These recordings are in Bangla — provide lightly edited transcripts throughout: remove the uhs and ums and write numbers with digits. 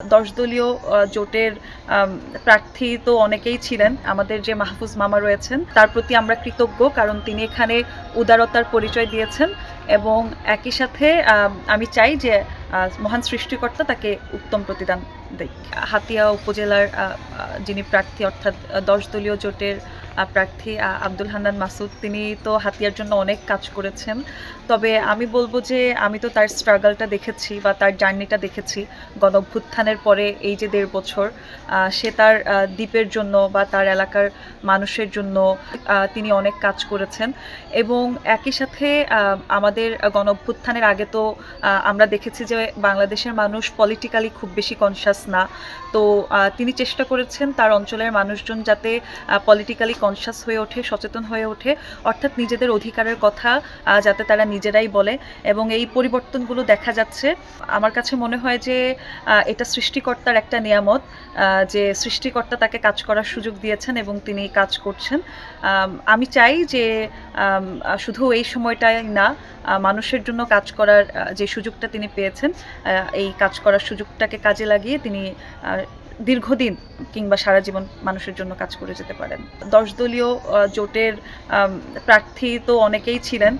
10 দলীয় জোটের প্রার্থী তো অনেকেই ছিলেন। আমাদের যে মাহফুজ মামা রয়েছেন তার প্রতি আমরা কৃতজ্ঞ, কারণ তিনি এখানে উদারতার পরিচয় দিয়েছেন এবং একই সাথে আমি চাই যে মহান সৃষ্টিকর্তা তাকে উত্তম প্রতিদান দেয়। হাতিয়া উপজেলার যিনি প্রার্থী অর্থাৎ 10 দলীয় জোটের প্রার্থী আব্দুল হান্নান মাসুদ, তিনি তো হাতিয়ার জন্য অনেক কাজ করেছেন। তবে আমি বলবো যে আমি তো তার স্ট্রাগলটা দেখেছি বা তার জার্নিটা দেখেছি। গণঅভ্যুত্থানের পরে এই যে 1.5 বছর সে তার দ্বীপের জন্য বা তার এলাকার মানুষের জন্য তিনি অনেক কাজ করেছেন এবং একই সাথে আমাদের গণঅভ্যুত্থানের আগে তো আমরা দেখেছি যে বাংলাদেশের মানুষ পলিটিক্যালি খুব বেশি কনসাস না। তো তিনি চেষ্টা করেছেন তার অঞ্চলের মানুষজন যাতে পলিটিক্যালি কনসাস হয়ে ওঠে, সচেতন হয়ে ওঠে, অর্থাৎ নিজেদের অধিকারের কথা যাতে তারা নিজেরাই বলে, এবং এই পরিবর্তনগুলো দেখা যাচ্ছে। আমার কাছে মনে হয় যে এটা সৃষ্টিকর্তার একটা নিয়ামত, যে সৃষ্টিকর্তা তাকে কাজ করার সুযোগ দিয়েছেন এবং তিনি কাজ করছেন। আমি চাই যে শুধু এই সময়টাই না, মানুষের জন্য কাজ করার যে সুযোগটা তিনি পেয়েছেন, এই কাজ করার সুযোগটাকে কাজে লাগিয়ে তিনি দীর্ঘদিন কিংবা সারা জীবন মানুষের জন্য কাজ করে যেতে পারেন। 10 দলীয় জোটের প্রার্থী তো অনেকেই ছিলেন।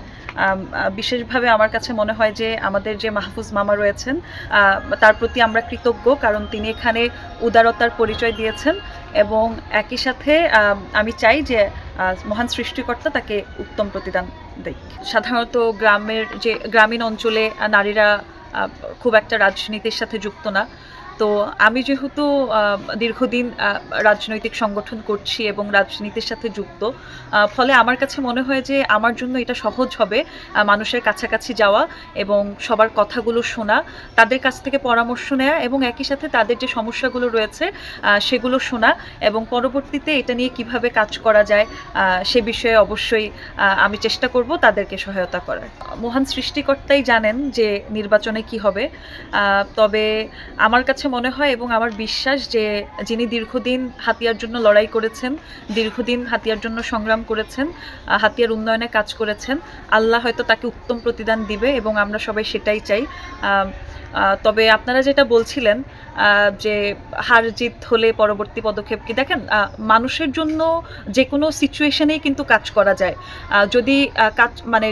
বিশেষভাবে আমার কাছে মনে হয় যে আমাদের যে মাহফুজ মামা রয়েছেন তার প্রতি আমরা কৃতজ্ঞ, কারণ তিনি এখানে উদারতার পরিচয় দিয়েছেন এবং একই সাথে আমি চাই যে মহান সৃষ্টিকর্তা তাকে উত্তম প্রতিদান দেয়। সাধারণত গ্রামীণ অঞ্চলে নারীরা খুব একটা রাজনীতির সাথে যুক্ত না। তো আমি যেহেতু দীর্ঘদিন রাজনৈতিক সংগঠন করছি এবং রাজনীতির সাথে যুক্ত, ফলে আমার কাছে মনে হয় যে আমার জন্য এটা সহজ হবে মানুষের কাছাকাছি যাওয়া এবং সবার কথাগুলো শোনা, তাদের কাছ থেকে পরামর্শ নেওয়া এবং একই সাথে তাদের যে সমস্যাগুলো রয়েছে সেগুলো শোনা এবং পরবর্তীতে এটা নিয়ে কিভাবে কাজ করা যায় সে বিষয়ে অবশ্যই আমি চেষ্টা করব তাদেরকে সহায়তা করার। মহান সৃষ্টিকর্তাই জানেন যে নির্বাচনে কি হবে, তবে আমার কাছে মনে হয় এবং আমার বিশ্বাস যে যিনি দীর্ঘদিন হাতিয়ার জন্য লড়াই করেছেন, দীর্ঘদিন হাতিয়ার জন্য সংগ্রাম করেছেন, হাতিয়ার উন্নয়নে কাজ করেছেন, আল্লাহ হয়তো তাকে উত্তম প্রতিদান দিবে এবং আমরা সবাই সেটাই চাই। তবে আপনারা যেটা বলছিলেন যে হার জিত হলে পরবর্তী পদক্ষেপ কি, দেখেন মানুষের জন্য যে কোনো সিচুয়েশনেই কিন্তু কাজ করা যায়। যদি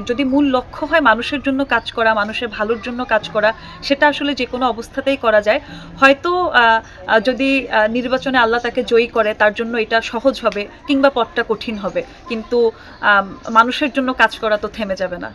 যদি মূল লক্ষ্য হয় মানুষের জন্য কাজ করা, মানুষের ভালোর জন্য কাজ করা, সেটা আসলে যে কোনো অবস্থাতেই করা যায়। হয়তো যদি নির্বাচনে আল্লাহ তাকে জয়ী করে তার জন্য এটা সহজ হবে কিংবা পথটা কঠিন হবে, কিন্তু মানুষের জন্য কাজ করা তো থেমে যাবে না।